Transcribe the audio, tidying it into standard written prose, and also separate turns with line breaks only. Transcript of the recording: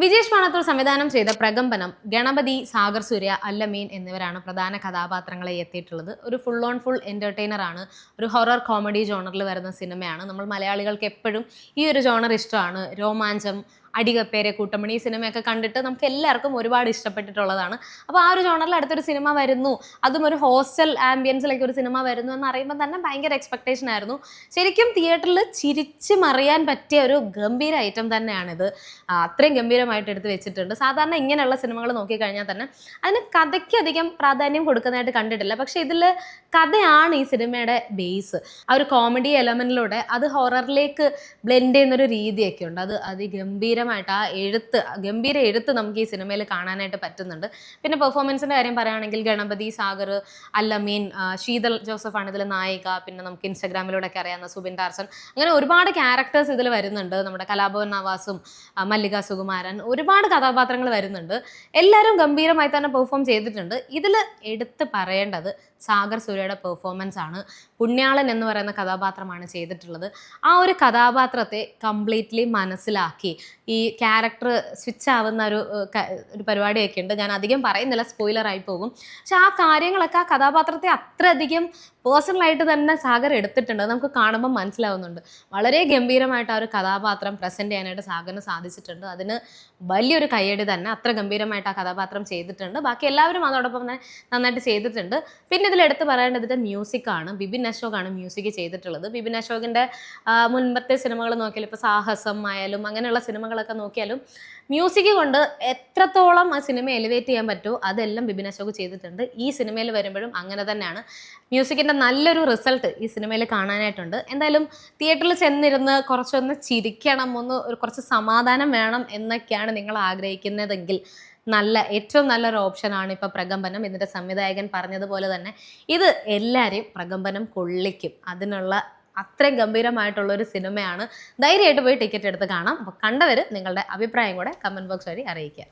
വിജേഷ് മാണത്തൂർ സംവിധാനം ചെയ്ത പ്രകമ്പനം, ഗണപതി, സാഗർ സൂര്യ, അല്ലമീൻ എന്നിവരാണ് പ്രധാന കഥാപാത്രങ്ങളെ എത്തിയിട്ടുള്ളത്. ഒരു ഫുൾ ഓൺ ഫുൾ എന്റർടൈനർ ആണ്. ഒരു ഹൊറർ കോമഡി ജോണറിൽ വരുന്ന സിനിമയാണ്. നമ്മൾ മലയാളികൾക്ക് എപ്പോഴും ഈ ഒരു ജോണർ ഇഷ്ടമാണ്. രോമാഞ്ചം, അടികപ്പേരെ, കൂട്ടമണി സിനിമയൊക്കെ കണ്ടിട്ട് നമുക്ക് എല്ലാവർക്കും ഒരുപാട് ഇഷ്ടപ്പെട്ടിട്ടുള്ളതാണ്. അപ്പോൾ ആ ഒരു ജോണറിൽ അടുത്തൊരു സിനിമ വരുന്നു, അതും ഒരു ഹോസ്റ്റൽ ആംബിയൻസിലേക്ക് ഒരു സിനിമ വരുന്നു എന്ന് അറിയുമ്പോൾ തന്നെ ഭയങ്കര എക്സ്പെക്ടേഷൻ ആയിരുന്നു. ശരിക്കും തിയേറ്ററിൽ ചിരിച്ച് മറിയാൻ പറ്റിയ ഒരു ഗംഭീര ഐറ്റം തന്നെയാണിത്. അത്രയും ഗംഭീരമായിട്ട് എടുത്ത് വെച്ചിട്ടുണ്ട്. സാധാരണ ഇങ്ങനെയുള്ള സിനിമകൾ നോക്കിക്കഴിഞ്ഞാൽ തന്നെ അതിന് കഥയ്ക്ക് അധികം പ്രാധാന്യം കൊടുക്കുന്നതായിട്ട് കണ്ടിട്ടില്ല. പക്ഷേ ഇതിൽ കഥയാണ് ഈ സിനിമയുടെ ബേസ്. ആ ഒരു കോമഡി എലമെന്റിലൂടെ അത് ഹൊററിലേക്ക് ബ്ലെൻഡ് ചെയ്യുന്നൊരു രീതിയൊക്കെ ഉണ്ട്. അത് അതിഗംഭീരമായിട്ട് ആ ഗംഭീര എഴുത്ത് നമുക്ക് ഈ സിനിമയിൽ കാണാനായിട്ട് പറ്റുന്നുണ്ട്. പിന്നെ പെർഫോമൻസിന്റെ കാര്യം പറയുകയാണെങ്കിൽ ഗണപതി, സാഗർ, അല്ലമീൻ, ശീതൽ ജോസഫ് ആണ് ഇതിൽ നായിക. പിന്നെ നമുക്ക് ഇൻസ്റ്റാഗ്രാമിലൂടെ ഒക്കെ അറിയാവുന്ന സുബിൻ ടാർസൺ, അങ്ങനെ ഒരുപാട് ക്യാരക്ടേഴ്സ് ഇതിൽ വരുന്നുണ്ട്. നമ്മുടെ കലാഭവൻ നവാസും മല്ലിക സുകുമാരൻ, ഒരുപാട് കഥാപാത്രങ്ങൾ വരുന്നുണ്ട്. എല്ലാവരും ഗംഭീരമായി തന്നെ പെർഫോം ചെയ്തിട്ടുണ്ട്. ഇതിൽ എടുത്ത് പറയേണ്ടത് സാഗർ സൂര്യയുടെ പെർഫോമൻസ് ആണ്. പുണ്യാളൻ എന്ന് പറയുന്ന കഥാപാത്രമാണ് ചെയ്തിട്ടുള്ളത്. ആ ഒരു കഥാപാത്രത്തെ കംപ്ലീറ്റ്ലി മനസ്സിലാക്കി ഈ ക്യാരക്ടർ സ്വിച്ച് ആവുന്ന ഒരു പരിപാടിയൊക്കെ ഉണ്ട്. ഞാൻ അധികം പറയുന്നില്ല, സ്പോയിലറായി പോകും. പക്ഷെ ആ കാര്യങ്ങളൊക്കെ ആ കഥാപാത്രത്തെ അത്രയധികം പേഴ്സണലായിട്ട് തന്നെ സാഗർ എടുത്തിട്ടുണ്ട്. നമുക്ക് കാണുമ്പോൾ മനസ്സിലാവുന്നുണ്ട്. വളരെ ഗംഭീരമായിട്ട് ആ ഒരു കഥാപാത്രം പ്രസൻറ്റ് ചെയ്യാനായിട്ട് സാഗറിന് സാധിച്ചിട്ടുണ്ട്. അതിന് വലിയൊരു കയ്യടി തന്നെ. അത്ര ഗംഭീരമായിട്ട് ആ കഥാപാത്രം ചെയ്തിട്ടുണ്ട്. ബാക്കി എല്ലാവരും അതോടൊപ്പം തന്നെ നന്നായിട്ട് ചെയ്തിട്ടുണ്ട്. പിന്നെ ഇതിൽ എടുത്ത് പറയേണ്ടത് മ്യൂസിക്കാണ്. ബിബിൻ അശോകാണ് മ്യൂസിക് ചെയ്തിട്ടുള്ളത്. ബിബിൻ അശോകിൻ്റെ മുൻപത്തെ സിനിമകൾ നോക്കിയാലും, ഇപ്പോൾ സാഹസം ആയാലും അങ്ങനെയുള്ള സിനിമകളൊക്കെ നോക്കിയാലും മ്യൂസിക് കൊണ്ട് എത്രത്തോളം ആ സിനിമ എലിവേറ്റ് ചെയ്യാൻ പറ്റുമോ അതെല്ലാം ബിബിൻ അശോക് ചെയ്തിട്ടുണ്ട്. ഈ സിനിമയിൽ വരുമ്പോഴും അങ്ങനെ തന്നെയാണ്. മ്യൂസിക്കിൻ്റെ നല്ലൊരു റിസൾട്ട് ഈ സിനിമയിൽ കാണാനായിട്ടുണ്ട്. എന്തായാലും തിയേറ്ററിൽ ചെന്നിരുന്ന് കുറച്ചൊന്ന് ചിരിക്കണം, കുറച്ച് സമാധാനം വേണം എന്നൊക്കെയാണ് നിങ്ങൾ ആഗ്രഹിക്കുന്നതെങ്കിൽ ഏറ്റവും നല്ലൊരു ഓപ്ഷനാണ് ഇപ്പോൾ പ്രകമ്പനം. ഇതിൻ്റെ സംവിധായകൻ പറഞ്ഞതുപോലെ തന്നെ ഇത് എല്ലാവരെയും പ്രകമ്പനം കൊള്ളിക്കും. അതിനുള്ള അത്രയും ഗംഭീരമായിട്ടുള്ളൊരു സിനിമയാണ്. ധൈര്യമായിട്ട് പോയി ടിക്കറ്റ് എടുത്ത് കാണാം. അപ്പോൾ കണ്ടവർ നിങ്ങളുടെ അഭിപ്രായം കൂടെ കമൻറ്റ് ബോക്സ് വഴി അറിയിക്കുക.